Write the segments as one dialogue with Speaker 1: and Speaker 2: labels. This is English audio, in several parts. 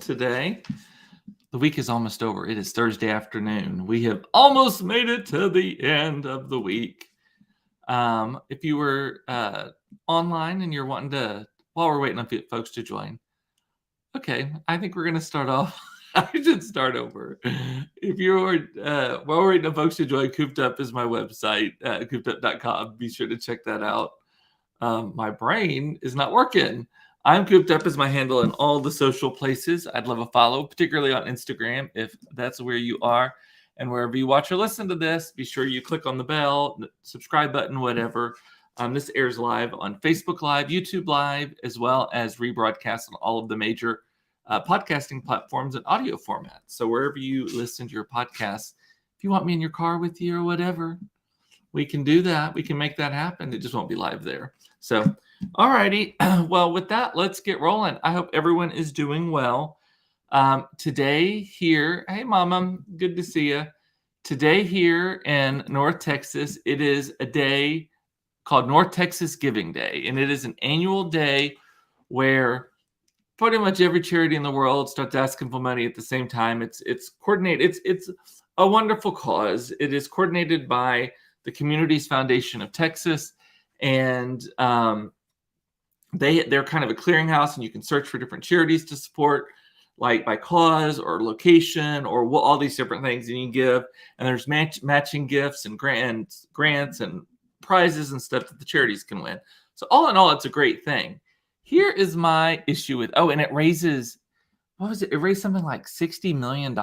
Speaker 1: today. The week is almost over. It is Thursday afternoon. We have almost made it to the end of the week. If you were online and you're wanting to, while we're waiting on folks to join, okay, I think we're going to start off. I should start over. If you're, while we're waiting on folks to join, Cooped Up is my website, coopedup.com. Be sure to check that out. My brain is not working. I'm Cooped Up as my handle in all the social places. I'd love a follow, particularly on Instagram, if that's where you are. And wherever you watch or listen to this, be sure you click on the bell, the subscribe button, whatever. This airs live on Facebook Live, YouTube Live, as well as rebroadcast on all of the major podcasting platforms and audio formats. So wherever you listen to your podcasts, if you want me in your car with you or whatever, we can do that. We can make that happen. It just won't be live there. So, all righty. Well, with that, let's get rolling. I hope everyone is doing well. Today here, hey, Mama, good to see you. Today here in North Texas, it is a day called North Texas Giving Day, and it is an annual day where pretty much every charity in the world starts asking for money at the same time. It's coordinated. It's a wonderful cause. It is coordinated by the Communities Foundation of Texas, and they're kind of a clearinghouse, and you can search for different charities to support, like by cause or location or all these different things, and you can give. And there's matching gifts and grants and prizes and stuff that the charities can win. So all in all, it's a great thing. Here is my issue with, and it raises, what was it? It raised something like $60 million.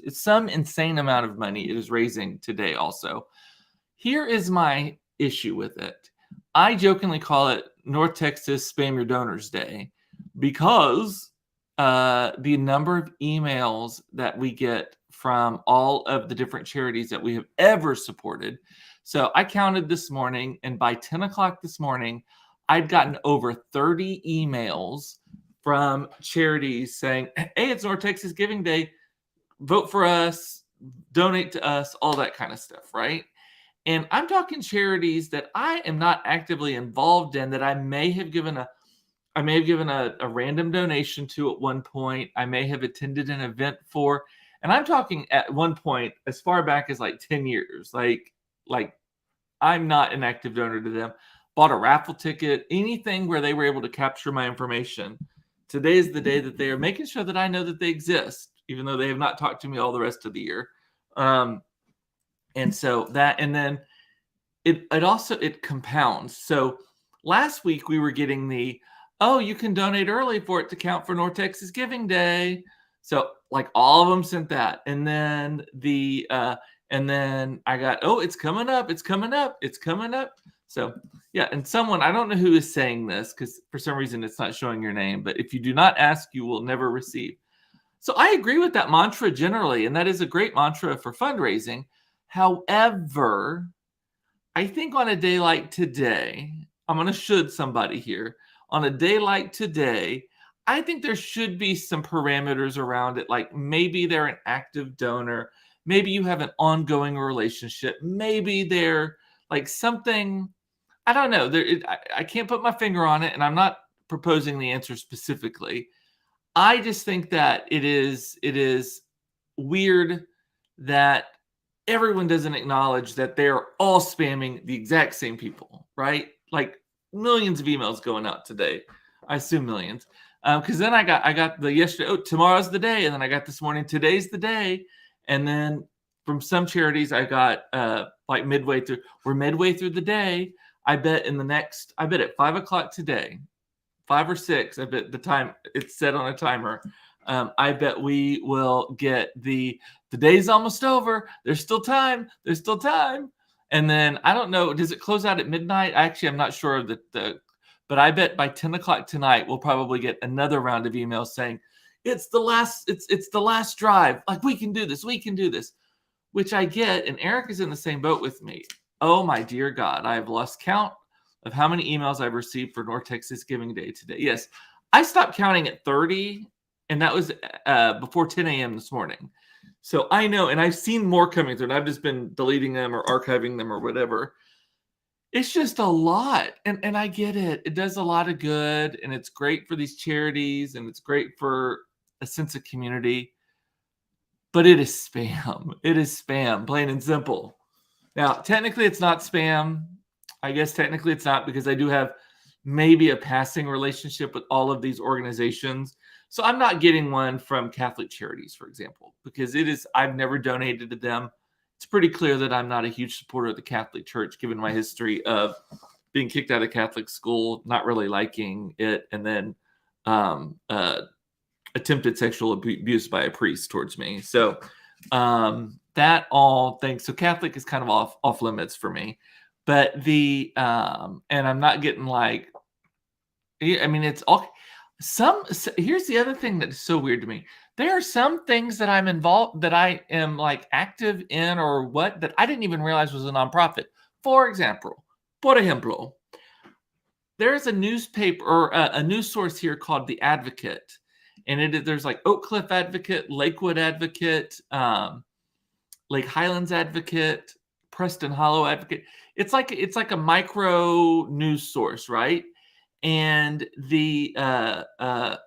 Speaker 1: It's some insane amount of money it is raising today also. Here is my issue with it. I jokingly call it North Texas Spam Your Donors Day because the number of emails that we get from all of the different charities that we have ever supported. So I counted this morning, and by 10 o'clock this morning, I'd gotten over 30 emails from charities saying, hey, it's North Texas Giving Day. Vote for us, donate to us, all that kind of stuff, right? And I'm talking charities that I am not actively involved in, that I may have given a random donation to at one point. I may have attended an event for, and I'm talking at one point as far back as like 10 years. Like I'm not an active donor to them. Bought a raffle ticket, anything where they were able to capture my information. Today is the day that they are making sure that I know that they exist, even though they have not talked to me all the rest of the year. And so that, and then it also compounds. So last week we were getting you can donate early for it to count for North Texas Giving Day. So like all of them sent that. And then and then I got, it's coming up. It's coming up. It's coming up. So yeah. And someone, I don't know who is saying this because for some reason it's not showing your name, but if you do not ask, you will never receive. So I agree with that mantra generally. And that is a great mantra for fundraising. However, I think on a day like today, I'm going to should somebody here. On a day like today, I think there should be some parameters around it. Like maybe they're an active donor. Maybe you have an ongoing relationship. Maybe they're like something, I don't know. I can't put my finger on it, and I'm not proposing the answer specifically. I just think that it is weird that everyone doesn't acknowledge that they're all spamming the exact same people, right? Like millions of emails going out today. I assume millions. Because then I got the yesterday, tomorrow's the day. And then I got this morning, today's the day. And then from some charities, I got like midway through. We're midway through the day. I bet at 5 o'clock today, 5 or 6, I bet the time it's set on a timer. I bet we will get the day's almost over. There's still time. And then I don't know, does it close out at midnight? Actually, I'm not sure but I bet by 10 o'clock tonight, we'll probably get another round of emails saying, it's the last drive. Like, we can do this, which I get. And Eric is in the same boat with me. Oh my dear God, I have lost count of how many emails I've received for North Texas Giving Day today. Yes, I stopped counting at 30, and that was before 10 a.m. this morning. So I know, and I've seen more coming through, and I've just been deleting them or archiving them or whatever. It's just a lot. And I get it. It does a lot of good, and it's great for these charities, and it's great for a sense of community, but it is spam. It is spam, plain and simple. Now, technically it's not spam. I guess technically it's not, because I do have maybe a passing relationship with all of these organizations. So I'm not getting one from Catholic Charities, for example, because I've never donated to them. It's pretty clear that I'm not a huge supporter of the Catholic Church, given my history of being kicked out of Catholic school, not really liking it, and then attempted sexual abuse by a priest towards me. So that all things. So Catholic is kind of off limits for me. But and I'm not getting like, I mean, it's all here's the other thing that's so weird to me. There are some things that I'm involved, that I am like active in, or what, that I didn't even realize was a nonprofit. For example, there's a newspaper or a news source here called The Advocate. And there's like Oak Cliff Advocate, Lakewood Advocate, Lake Highlands Advocate, Preston Hollow Advocate. It's like a micro news source, right? And they are a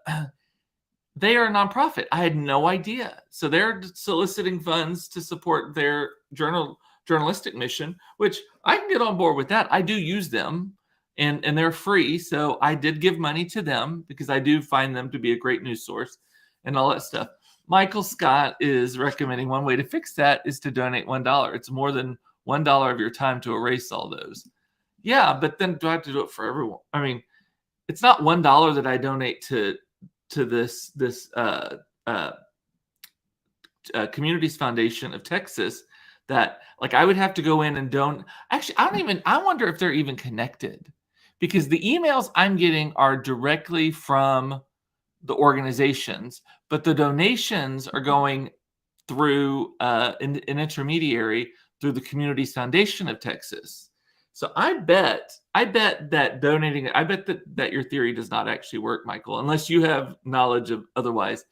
Speaker 1: nonprofit. I had no idea. So they're soliciting funds to support their journalistic mission, which I can get on board with that. I do use them, and they're free. So I did give money to them because I do find them to be a great news source and all that stuff. Michael Scott is recommending one way to fix that is to donate $1. It's more than $1 of your time to erase all those. Yeah, but then do I have to do it for everyone? I mean, it's not $1 that I donate to this Communities Foundation of Texas, that like I would have to go in and don't. Actually, I wonder if they're even connected, because the emails I'm getting are directly from the organizations, but the donations are going through an intermediary through the Communities Foundation of Texas. So I bet that donating, I bet that your theory does not actually work, Michael, unless you have knowledge of otherwise.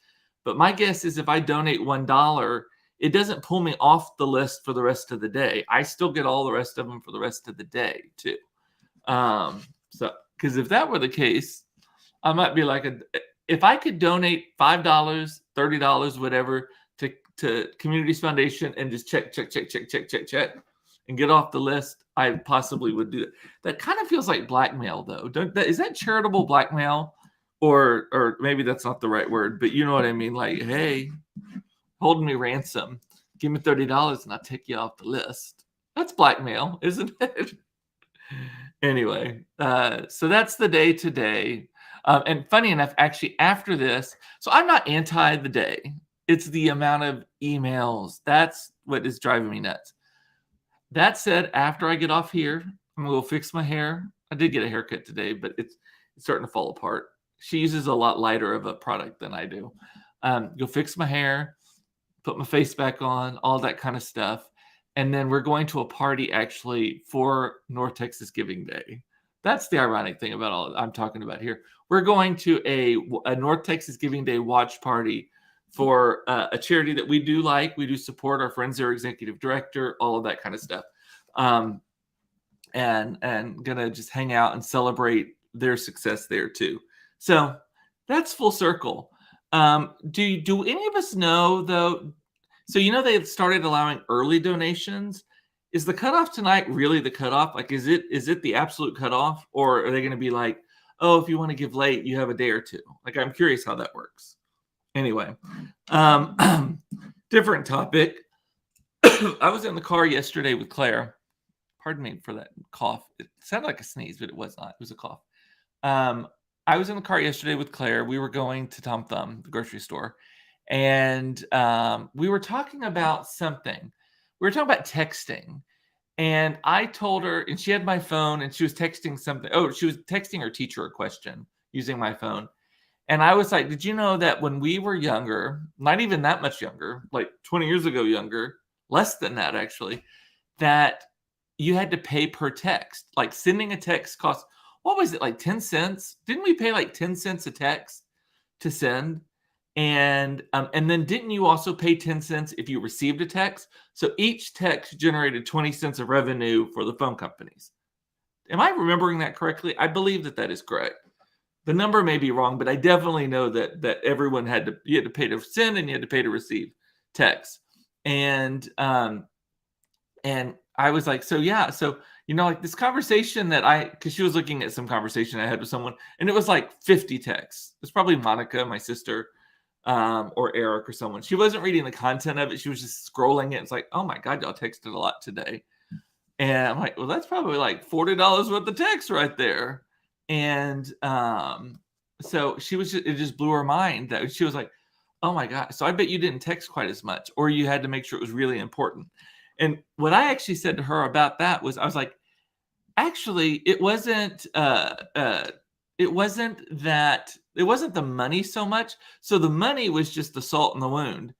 Speaker 1: But my guess is if I donate $1, it doesn't pull me off the list for the rest of the day. I still get all the rest of them for the rest of the day too. So, because if that were the case, I might be like, if I could donate $5, $30, whatever, to Communities Foundation and just check, and get off the list, I possibly would do that. That kind of feels like blackmail, though. Is that charitable blackmail? Or maybe that's not the right word, but you know what I mean? Like, hey, holding me ransom, give me $30 and I'll take you off the list. That's blackmail, isn't it? Anyway, so that's the day today. And funny enough, actually, after this, so I'm not anti the day. It's the amount of emails. That's what is driving me nuts. That said, after I get off here, I'm going to go fix my hair. I did get a haircut today, but it's starting to fall apart. She uses a lot lighter of a product than I do. Go fix my hair, put my face back on, all that kind of stuff. And then we're going to a party actually for North Texas Giving Day. That's the ironic thing about all I'm talking about here. We're going to a North Texas Giving Day watch party for a charity that we do like. We do support. Our friends, their executive director, all of that kind of stuff. And gonna just hang out and celebrate their success there too. So that's full circle. Do any of us know though? So they started allowing early donations. Is the cutoff tonight really the cutoff? Like, is it the absolute cutoff, or are they going to be like, oh, if you want to give late, you have a day or two? Like, I'm curious how that works. Anyway, different topic. I was in the car yesterday with Claire. Pardon me for that cough. It sounded like a sneeze, but it was not. It was a cough. I was in the car yesterday with Claire. We were going to Tom Thumb, the grocery store, and we were talking about something. We were talking about texting, and I told her, and she had my phone, and she was texting something. Oh, she was texting her teacher a question using my phone. And I was like, did you know that when we were younger, not even that much younger, like 20 years ago younger, less than that actually, that you had to pay per text? Like sending a text cost, what was it, like 10 cents? Didn't we pay like 10 cents a text to send? And then didn't you also pay 10 cents if you received a text? So each text generated 20 cents of revenue for the phone companies. Am I remembering that correctly? I believe that is correct. The number may be wrong, but I definitely know that everyone you had to pay to send and you had to pay to receive text. And I was like, so yeah, so like this conversation because she was looking at some conversation I had with someone, and it was like 50 texts. It's probably Monica, my sister, or Eric or someone. She wasn't reading the content of it. She was just scrolling it. It's like, oh my God, y'all texted a lot today. And I'm like, well, that's probably like $40 worth of text right there. And so it just blew her mind that she was like, oh my God. So I bet you didn't text quite as much, or you had to make sure it was really important. And what I actually said to her about that was, I was like, actually, it wasn't the money so much. So the money was just the salt in the wound.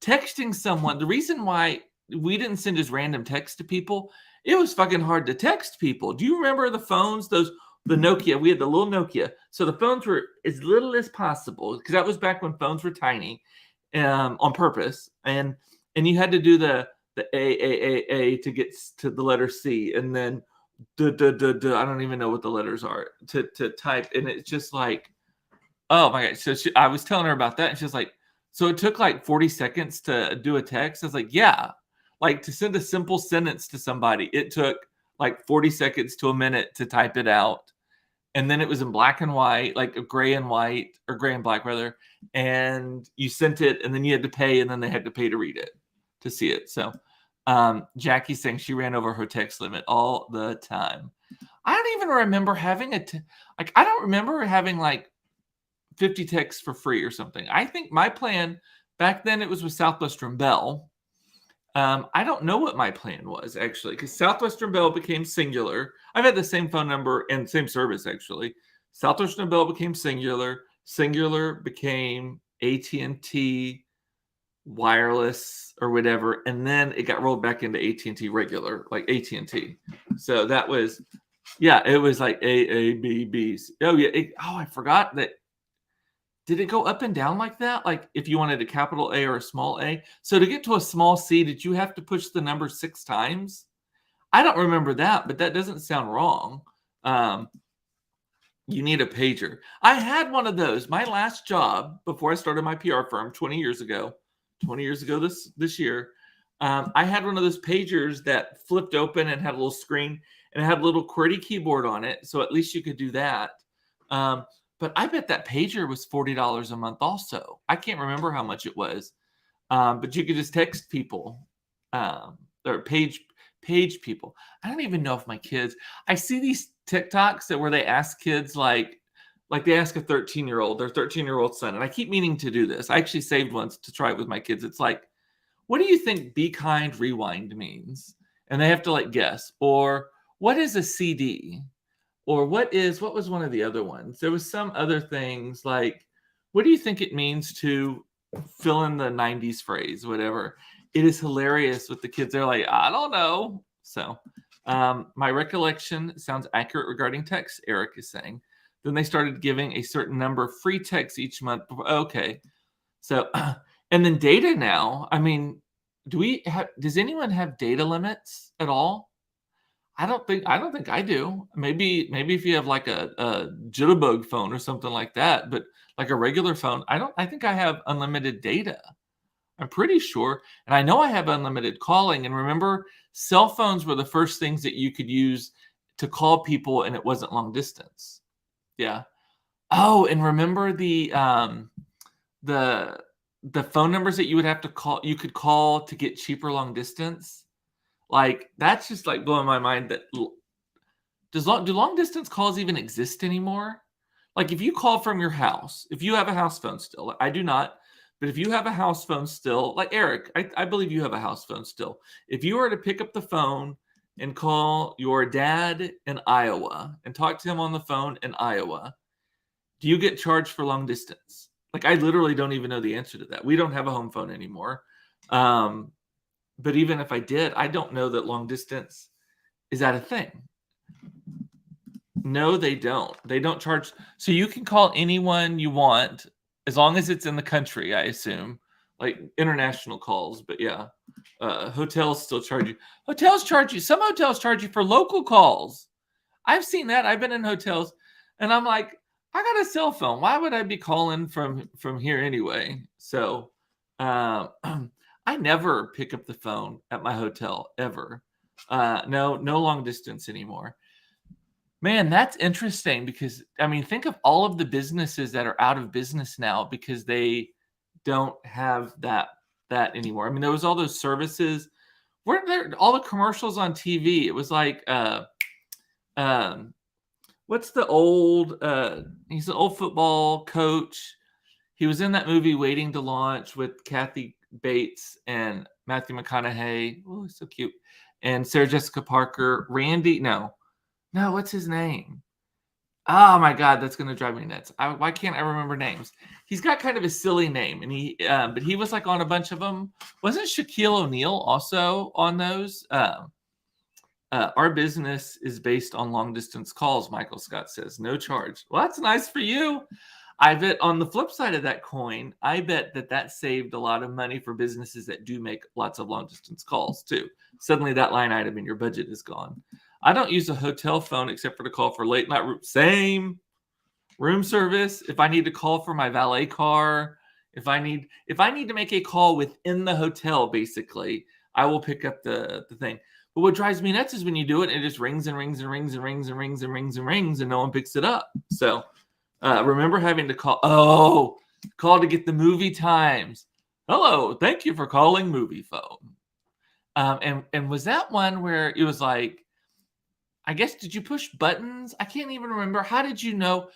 Speaker 1: Texting someone, the reason why we didn't send just random texts to people, it was fucking hard to text people. Do you remember the phones, the Nokia? We had the little Nokia. So the phones were as little as possible, because that was back when phones were tiny, on purpose. And you had to do the A to get to the letter C, and then I don't even know what the letters are to type. And it's just like, oh my God. So I was telling her about that, and she was like, so it took like 40 seconds to do a text. I was like, yeah, like to send a simple sentence to somebody, it took like 40 seconds to a minute to type it out. And then it was in black and white, like a gray and white, or gray and black rather. And you sent it, and then you had to pay, and then they had to pay to read it, to see it. So Jackie's saying she ran over her text limit all the time. I don't even remember having I don't remember having like 50 texts for free or something. I think my plan back then, it was with Southwestern Bell. I don't know what my plan was, actually, because Southwestern Bell became Singular. I've had the same phone number and same service, actually. Southwestern Bell became Singular. Singular became AT&T Wireless or whatever, and then it got rolled back into AT&T regular, like AT&T. So that was, yeah, it was like A, B, B. Oh yeah. I forgot that. Did it go up and down like that? Like if you wanted a capital A or a small A? So to get to a small C, did you have to push the number 6 times? I don't remember that, but that doesn't sound wrong. You need a pager. I had one of those. My last job before I started my PR firm 20 years ago this year, I had one of those pagers that flipped open and had a little screen, and it had a little QWERTY keyboard on it. So at least you could do that. But I bet that pager was $40 a month also. I can't remember how much it was. But you could just text people, or page people. I don't even know if my kids, I see these TikToks where they ask kids like they ask a 13-year-old, their 13-year-old son. And I keep meaning to do this. I actually saved once to try it with my kids. It's like, what do you think Be Kind Rewind means? And they have to like guess. Or what is a CD? Or what was one of the other ones? There was some other things like, what do you think it means to fill in the 90s phrase, whatever? It is hilarious with the kids. They're like, I don't know. So my recollection sounds accurate regarding text, Eric is saying. Then they started giving a certain number of free texts each month. Okay. So, and then data now, I mean, does anyone have data limits at all? I don't think I do. Maybe if you have like a jitterbug phone or something like that, but like a regular phone, I think I have unlimited data. I'm pretty sure. And I know I have unlimited calling. And remember, cell phones were the first things that you could use to call people, and it wasn't long distance. Yeah. Oh, and remember the phone numbers that you would have to call, you could call to get cheaper long distance? Like, that's just like blowing my mind. That do long distance calls even exist anymore? Like if you call from your house, if you have a house phone still, I do not, but if you have a house phone still, like Eric, I believe you have a house phone still. If you were to pick up the phone and call your dad in Iowa and talk to him on the phone in Iowa, do you get charged for long distance? Like, I literally don't even know the answer to that. We don't have a home phone anymore. But even if I did, I don't know that long distance is that a thing. No, they don't. They don't charge. So you can call anyone you want as long as it's in the country, I assume, like international calls. But yeah, hotels still charge you. Some hotels charge you for local calls. I've seen that. I've been in hotels and I'm like, I got a cell phone. Why would I be calling from here anyway? So, uh, I never pick up the phone at my hotel ever. No long distance anymore. Man, that's interesting because I mean, think of all of the businesses that are out of business now because they don't have that anymore. I mean, there was all those services. Weren't there all the commercials on TV? It was like um what's the old he's an old football coach. He was in that movie Waiting to Launch with Kathy Bates and Matthew McConaughey. Oh, so cute. And Sarah Jessica Parker. Randy, no, what's his name? Oh my God, that's gonna drive me nuts. Why can't I remember names? He's got kind of a silly name, and but he was like on a bunch of them. Wasn't Shaquille O'Neal also on those? Our business is based on long distance calls. Michael Scott says, no charge. Well, that's nice for you. I bet on the flip side of that coin, I bet that saved a lot of money for businesses that do make lots of long distance calls too. Suddenly that line item in your budget is gone. I don't use a hotel phone except for to call for late night same room service. If I need to call for my valet car, if I need to make a call within the hotel, basically, I will pick up the thing. But what drives me nuts is when you do it, it just rings and rings and rings and rings and rings and rings and rings, and no one picks it up. So remember having to call to get the movie times. Hello, thank you for calling Movie Phone. And was that one where it was like, I guess, did you push buttons? I can't even remember. How did you know?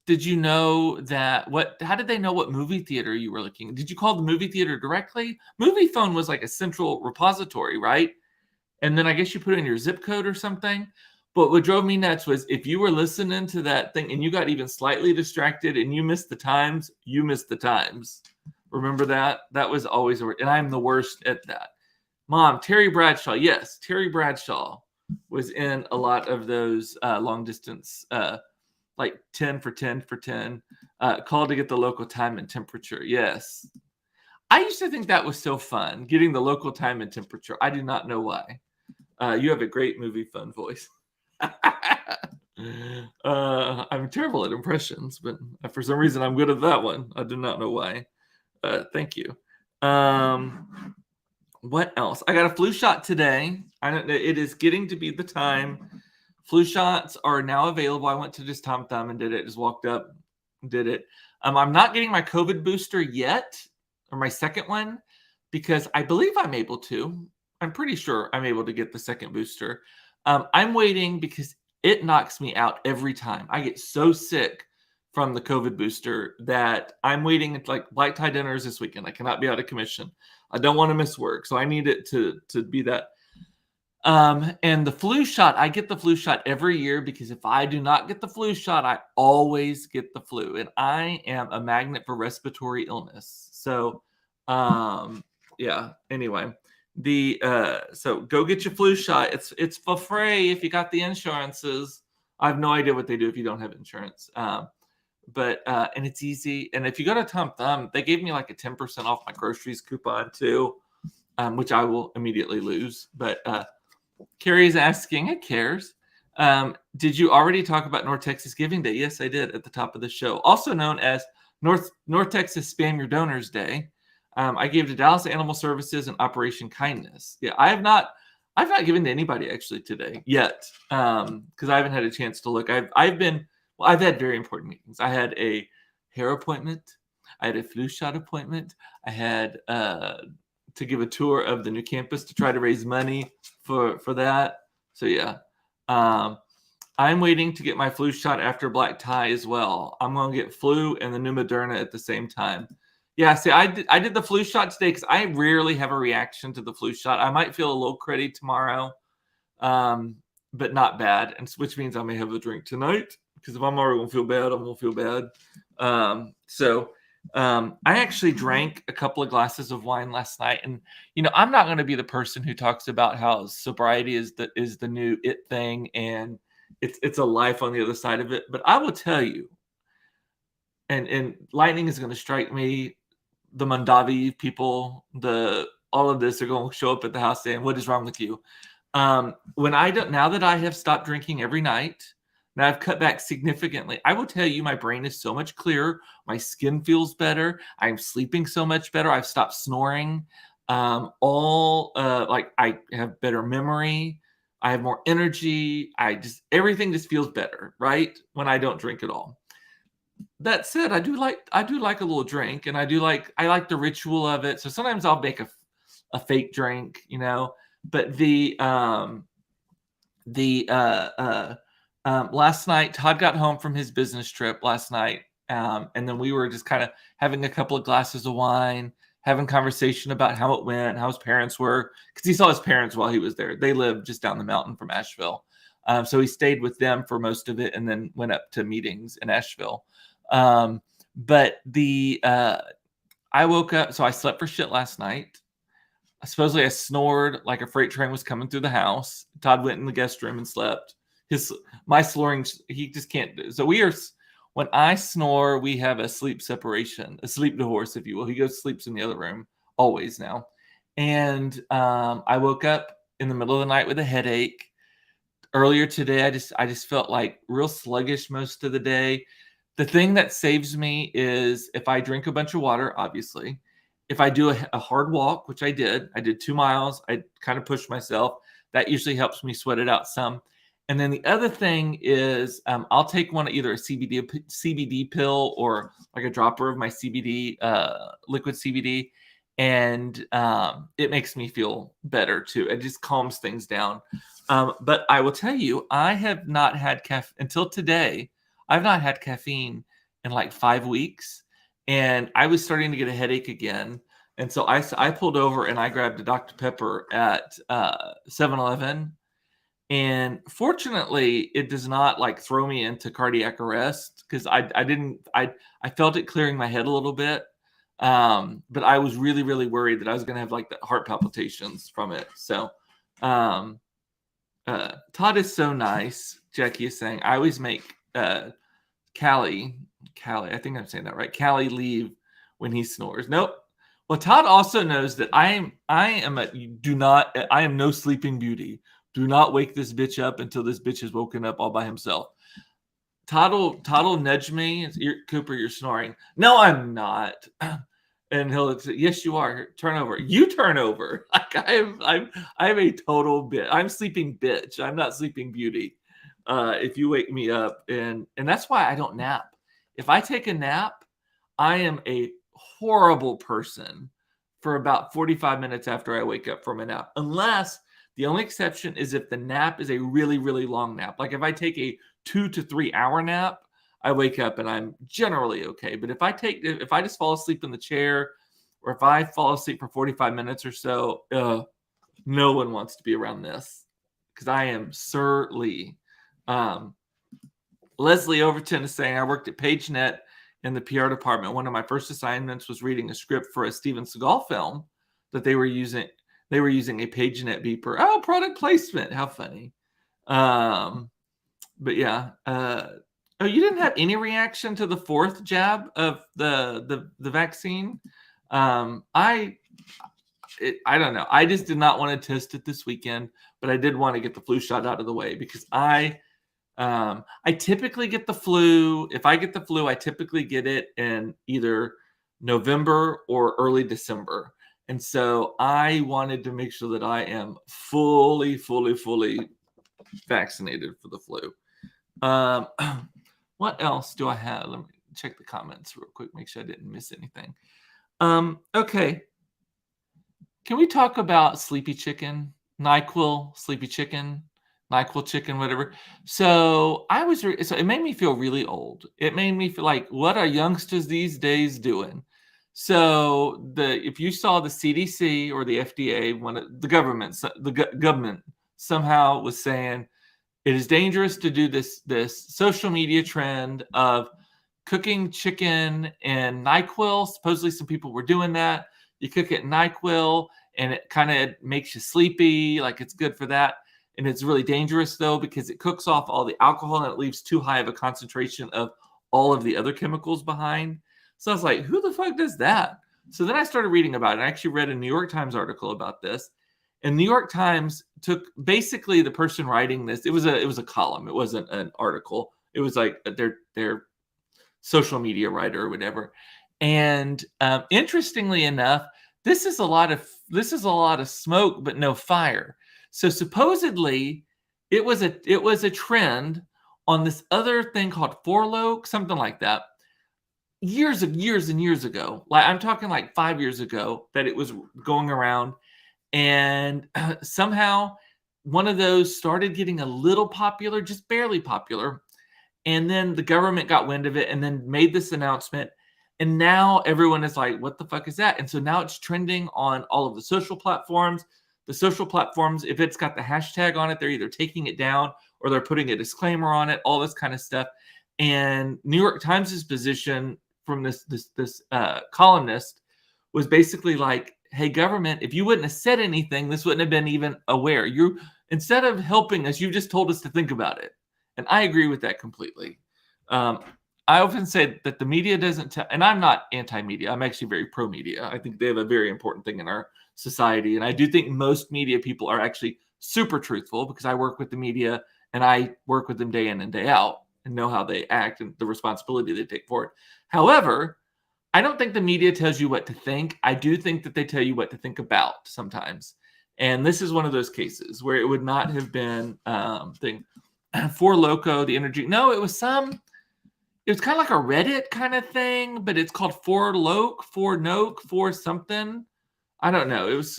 Speaker 1: Did you know that how did they know what movie theater you were looking? Did you call the movie theater directly? Movie Phone was like a central repository, right? And then I guess you put in your zip code or something. But what drove me nuts was if you were listening to that thing and you got even slightly distracted and you missed the times, you missed the times. Remember that? That was always and I'm the worst at that. Mom, Terry Bradshaw. Yes, Terry Bradshaw was in a lot of those long distance, like 10 for 10 for 10, call to get the local time and temperature. Yes. I used to think that was so fun, getting the local time and temperature. I do not know why. You have a great Movie Phone voice. I'm terrible at impressions, but for some reason I'm good at that one. I do not know why. Thank you. What else? I got a flu shot today. It is getting to be the time. Flu shots are now available. I went to just Tom Thumb and did it. Just walked up, did it. I'm not getting my COVID booster yet, or my second one, because I believe I'm able to. I'm pretty sure I'm able to get the second booster. I'm waiting because it knocks me out every time. I get so sick from the COVID booster that I'm waiting. It's like black tie dinners this weekend. I cannot be out of commission. I don't want to miss work, so I need it to be that. And the flu shot, I get the flu shot every year because if I do not get the flu shot, I always get the flu, and I am a magnet for respiratory illness. So, yeah. Anyway, so go get your flu shot. It's for free if you got the insurances. I have no idea what they do if you don't have insurance. But and it's easy. And if you go to Tom Thumb, they gave me like a 10% off my groceries coupon too, which I will immediately lose. But Carrie's asking, it cares. Did you already talk about North Texas Giving Day? Yes, I did at the top of the show. Also known as North Texas Spam Your Donors Day. I gave to Dallas Animal Services and Operation Kindness. Yeah, I've not given to anybody actually today yet, because I haven't had a chance to look. I've had very important meetings. I had a hair appointment. I had a flu shot appointment. I had to give a tour of the new campus to try to raise money for that. So yeah, I'm waiting to get my flu shot after black tie as well. I'm going to get flu and the new Moderna at the same time. Yeah, see, I did the flu shot today because I rarely have a reaction to the flu shot. I might feel a little cruddy tomorrow, but not bad, and which means I may have a drink tonight because if I'm already going to feel bad, I'm going to feel bad. I actually drank a couple of glasses of wine last night, and I'm not going to be the person who talks about how sobriety is the new it thing, and it's a life on the other side of it. But I will tell you, and lightning is going to strike me. The Mondavi people, all of this are going to show up at the house saying, "What is wrong with you?" Now that I have stopped drinking every night, Now I've cut back significantly. I will tell you, my brain is so much clearer. My skin feels better. I'm sleeping so much better. I've stopped snoring. Like I have better memory. I have more energy. Everything just feels better, right? When I don't drink at all. That said, I do like a little drink, and I like the ritual of it. So sometimes I'll make a fake drink, But last night, Todd got home from his business trip last night, and then we were just kind of having a couple of glasses of wine, having conversation about how it went, how his parents were, because he saw his parents while he was there. They live just down the mountain from Asheville, so he stayed with them for most of it, and then went up to meetings in Asheville. But I woke up, so I slept for shit last night. Supposedly I snored like a freight train was coming through the house. Todd went in the guest room and slept. My snoring, he just can't do. So when I snore, we have a sleep separation, a sleep divorce, if you will. He goes sleeps in the other room always now. And I woke up in the middle of the night with a headache. Earlier today, I just felt like real sluggish most of the day. The thing that saves me is if I drink a bunch of water, obviously. If I do a hard walk, which I did 2 miles, I kind of pushed myself. That usually helps me sweat it out some. And then the other thing is I'll take either a CBD pill or like a dropper of my CBD, liquid CBD. And it makes me feel better too. It just calms things down. But I will tell you, I have not had caffeine until today. I've not had caffeine in like 5 weeks. And I was starting to get a headache again. And so I pulled over and I grabbed a Dr. Pepper at 7-Eleven. And fortunately, it does not like throw me into cardiac arrest because I felt it clearing my head a little bit. But I was really, really worried that I was going to have like the heart palpitations from it. So Todd is so nice. Jackie is saying, I always make Callie, I think I'm saying that right. Callie leave when he snores. Nope. Well, Todd also knows that I am no sleeping beauty. Do not wake this bitch up until this bitch is woken up all by himself. Todd will nudge me. Cooper, you're snoring. No, I'm not. And he'll say, yes, you are. Turn over. You turn over. Like I'm a total bitch. I'm sleeping bitch. I'm not sleeping beauty. If you wake me up, and that's why I don't nap. If I take a nap, I am a horrible person for about 45 minutes after I wake up from a nap. Unless the only exception is if the nap is a really, really long nap. Like if I take a 2 to 3 hour nap, I wake up and I'm generally okay. But if I just fall asleep in the chair, or if I fall asleep for 45 minutes or so, no one wants to be around this because I am Sir Lee. Leslie Overton is saying, I worked at PageNet in the PR department. One of my first assignments was reading a script for a Steven Seagal film that they were using. They were using a PageNet beeper. Oh, product placement. How funny. But yeah. Oh, you didn't have any reaction to the 4th jab of the vaccine? I don't know. I just did not want to test it this weekend, but I did want to get the flu shot out of the way because I typically get the flu. If I get the flu, I typically get it in either November or early December. And so I wanted to make sure that I am fully vaccinated for the flu. What else do I have? Let me check the comments real quick, make sure I didn't miss anything. Okay. Can we talk about sleepy chicken, NyQuil, sleepy chicken, NyQuil chicken, whatever? So so it made me feel really old. It made me feel like, what are youngsters these days doing? So if you saw the CDC or the FDA, the government somehow was saying it is dangerous to do this social media trend of cooking chicken in NyQuil. Supposedly some people were doing that. You cook it in NyQuil and it kind of makes you sleepy, like it's good for that. And it's really dangerous though, because it cooks off all the alcohol and it leaves too high of a concentration of all of the other chemicals behind. So I was like, who the fuck does that? So then I started reading about it. I actually read a New York Times article about this. And New York Times took basically the person writing this. It was a column. It wasn't an article. It was like their social media writer or whatever. And interestingly enough, this is a lot of smoke but no fire. So supposedly it was a trend on this other thing called Forloke, something like that, years and years ago. Like I'm talking like 5 years ago that it was going around, and somehow one of those started getting a little popular, just barely popular. And then the government got wind of it and then made this announcement. And now everyone is like, what the fuck is that? And so now it's trending on all of the social platforms. The social platforms, if it's got the hashtag on it, they're either taking it down or they're putting a disclaimer on it, all this kind of stuff. And New York Times' position from this columnist was basically like, hey, government, if you wouldn't have said anything, this wouldn't have been even aware. You, instead of helping us, you just told us to think about it. And I agree with that completely. I often say that the media doesn't tell, and I'm not anti-media. I'm actually very pro-media. I think they have a very important thing in our society. And I do think most media people are actually super truthful, because I work with the media and I work with them day in and day out and know how they act and the responsibility they take for it. However, I don't think the media tells you what to think. I do think that they tell you what to think about sometimes. And this is one of those cases where it would not have been thing. For Loco, the energy. No, it was kind of like a Reddit kind of thing, but it's called For Loke, For Noke, For something. I don't know. It was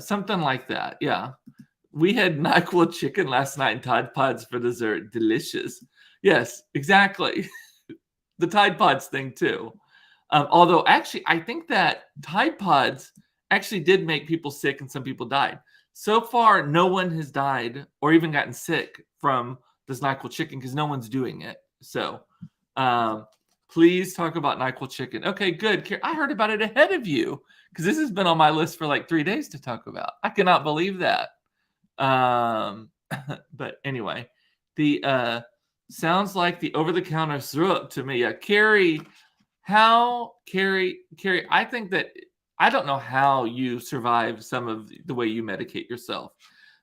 Speaker 1: something like that. Yeah. We had NyQuil chicken last night and Tide Pods for dessert. Delicious. Yes, exactly. The Tide Pods thing too. Although actually, I think that Tide Pods actually did make people sick and some people died. So far, no one has died or even gotten sick from this NyQuil chicken because no one's doing it. So please talk about NyQuil chicken. Okay, good. I heard about it ahead of you because this has been on my list for like 3 days to talk about. I cannot believe that. But anyway, the sounds like the over-the-counter syrup to me. Carrie, I think that I don't know how you survive some of the way you medicate yourself.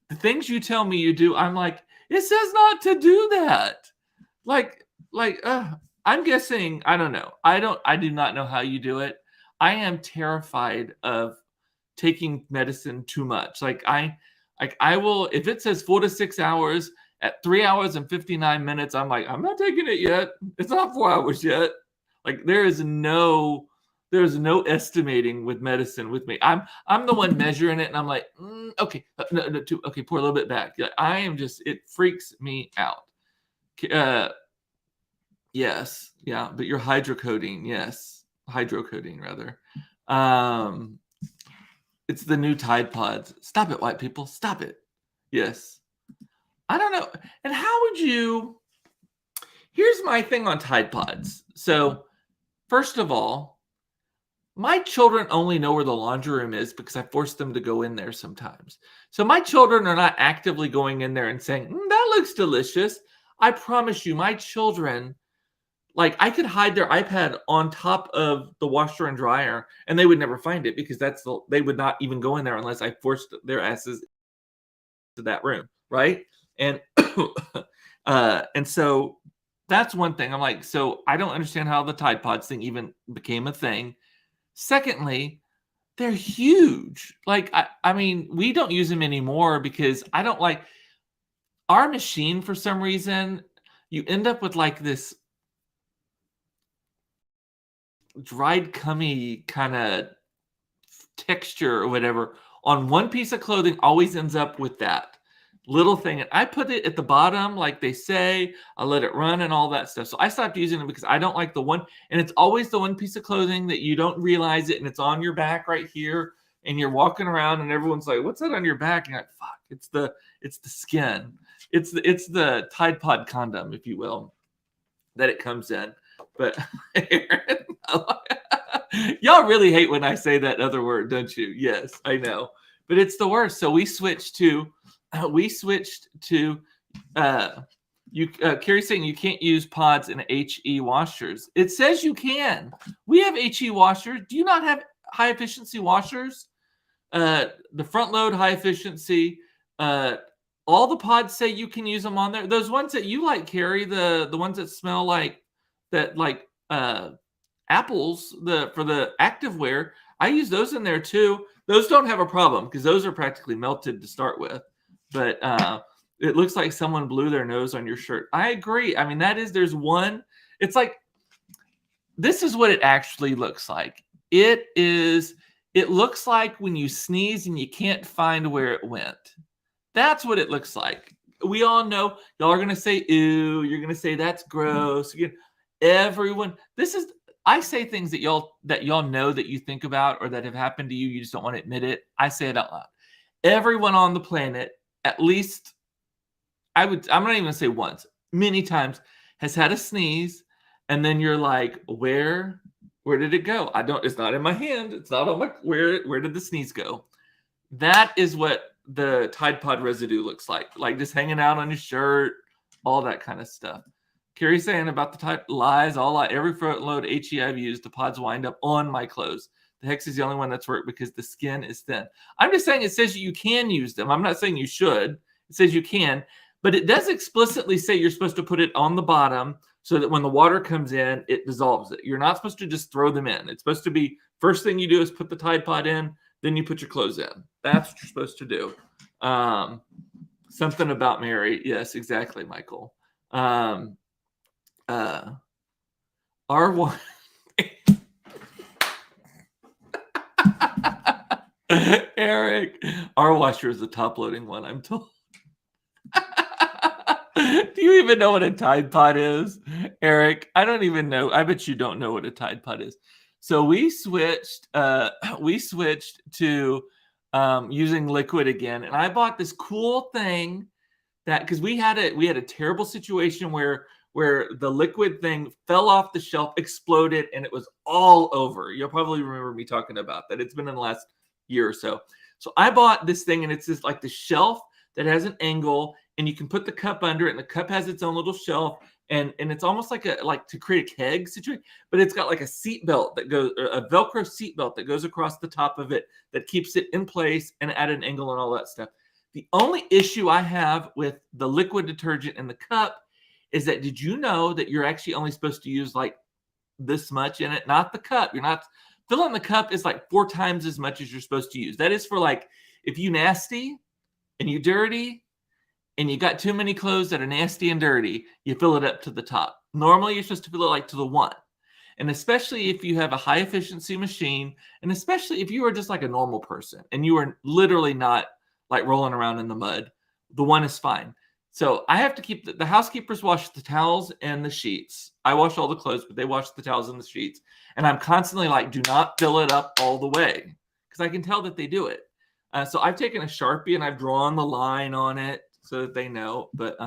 Speaker 1: The things you tell me you do, I'm like, it says not to do that. I'm guessing, I don't know. I do not know how you do it. I am terrified of taking medicine too much. I will, if it says 4 to 6 hours, at 3 hours and 59 minutes, I'm like, I'm not taking it yet. It's not 4 hours yet. Like there is no estimating with medicine with me. I'm the one measuring it, and I'm like, okay, okay, pour a little bit back. I am just, it freaks me out. Yes, yeah, but you're hydrocodone, yes, hydrocodone rather. It's the new Tide Pods. Stop it, white people. Stop it. Yes. I don't know. And how would you? Here's my thing on Tide Pods. So, first of all, my children only know where the laundry room is because I force them to go in there sometimes. So my children are not actively going in there and saying, that looks delicious. I promise you, my children, like I could hide their iPad on top of the washer and dryer and they would never find it because they would not even go in there unless I forced their asses to that room. Right. And, and so that's one thing. I'm like, so I don't understand how the Tide Pods thing even became a thing. Secondly, they're huge. Like, I mean, we don't use them anymore because I don't like our machine for some reason. You end up with like this dried cummy kind of texture or whatever on one piece of clothing, always ends up with that little thing. And I put it at the bottom, like they say, I let it run and all that stuff. So I stopped using it because I don't like the one, and it's always the one piece of clothing that you don't realize it, and it's on your back right here, and you're walking around and everyone's like, what's that on your back? And you're like, fuck, it's the skin. It's the Tide Pod condom, if you will, that it comes in. But y'all really hate when I say that other word, don't you? Yes, I know. But it's the worst. So we switched to Carrie's saying you can't use pods in HE washers. It says you can. We have HE washers. Do you not have high efficiency washers? the front load, high efficiency. All the pods say you can use them on there. Those ones that you like, Carrie, the ones that smell like apples, for the activewear, I use those in there too. Those don't have a problem because those are practically melted to start with. But it looks like someone blew their nose on your shirt. I agree. I mean, there's one. It's like, this is what it actually looks like. It looks like when you sneeze and you can't find where it went. That's what it looks like. We all know y'all are going to say, ew, you're going to say that's gross. Everyone, I say things that y'all know that you think about or that have happened to you. You just don't want to admit it. I say it out loud. Everyone on the planet, at least, I'm not even going to say once, many times, has had a sneeze. And then you're like, where did it go? It's not in my hand. It's not on my, where did the sneeze go? That is what the Tide Pod residue looks like just hanging out on your shirt, all that kind of stuff. Carrie's saying about the Tide lies, every front load HE I've used, the pods wind up on my clothes. The Hex is the only one that's worked because the skin is thin. I'm just saying it says you can use them. I'm not saying you should. It says you can, but it does explicitly say you're supposed to put it on the bottom so that when the water comes in, it dissolves it. You're not supposed to just throw them in. It's supposed to be, first thing you do is put the Tide Pod in, then you put your clothes in. That's what you're supposed to do. Something about Mary. Yes, exactly, Michael. R1. Eric. Our washer is the top loading one, I'm told. Do you even know what a Tide Pod is, Eric? I don't even know. I bet you don't know what a Tide Pod is. So we switched to using liquid again, and I bought this cool thing because we had a terrible situation where the liquid thing fell off the shelf, exploded, and it was all over. You'll probably remember me talking about that. It's been in the last year or so. So I bought this thing, and it's just like the shelf that has an angle, and you can put the cup under it, and the cup has its own little shelf, and it's almost like to create a keg situation, but it's got like a seat belt that goes, a Velcro seat belt that goes across the top of it that keeps it in place and at an angle and all that stuff. The only issue I have with the liquid detergent in the cup is that, did you know that you're actually only supposed to use like this much in it, not the cup? You're not filling the cup is like 4 times as much as you're supposed to use. That is for like, if you nasty and you dirty and you got too many clothes that are nasty and dirty, you fill it up to the top. Normally, you're supposed to fill it like to the 1. And especially if you have a high efficiency machine, and especially if you are just like a normal person and you are literally not like rolling around in the mud, the 1 is fine. So I have to keep the housekeepers wash the towels and the sheets. I wash all the clothes, but they wash the towels and the sheets. And I'm constantly like, do not fill it up all the way, because I can tell that they do it. So I've taken a Sharpie and I've drawn the line on it so that they know. But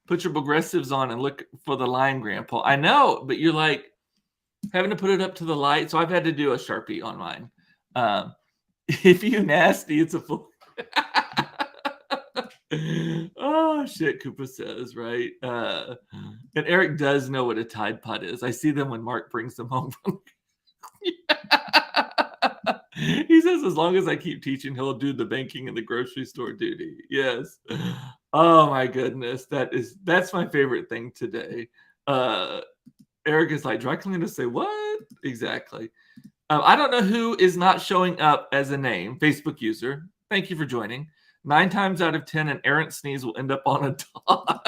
Speaker 1: put your progressives on and look for the line, Grandpa. I know, but you're like having to put it up to the light. So I've had to do a Sharpie on mine. If you nasty, it's a full. Oh shit, Koopa says, right? And Eric does know what a Tide Pod is. I see them when Mark brings them home from. He says, as long as I keep teaching, he'll do the banking and the grocery store duty. Yes. Oh my goodness, that's my favorite thing today. Eric is like, dry cleaner, say what? Exactly. I don't know who is not showing up as a name. Facebook user, thank you for joining. 9 times out of 10, an errant sneeze will end up on a dog.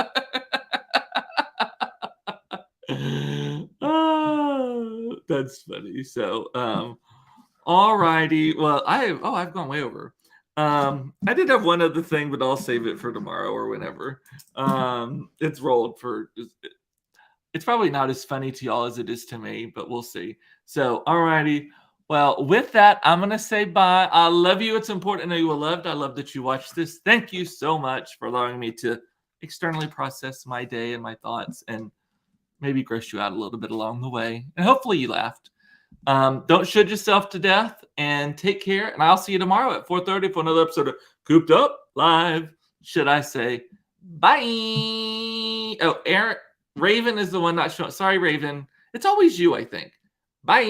Speaker 1: Oh, that's funny. So, all righty. Well, I've gone way over. I did have one other thing, but I'll save it for tomorrow or whenever. It's rolled for. It's probably not as funny to y'all as it is to me, but we'll see. So, all righty. Well, with that, I'm going to say bye. I love you. It's important to know you were loved. I love that you watched this. Thank you so much for allowing me to externally process my day and my thoughts and maybe gross you out a little bit along the way. And hopefully you laughed. Don't shoot yourself to death, and take care. And I'll see you tomorrow at 4:30 for another episode of Cooped Up Live. Should I say bye? Oh, Raven is the one not showing. Sorry, Raven. It's always you, I think. Bye.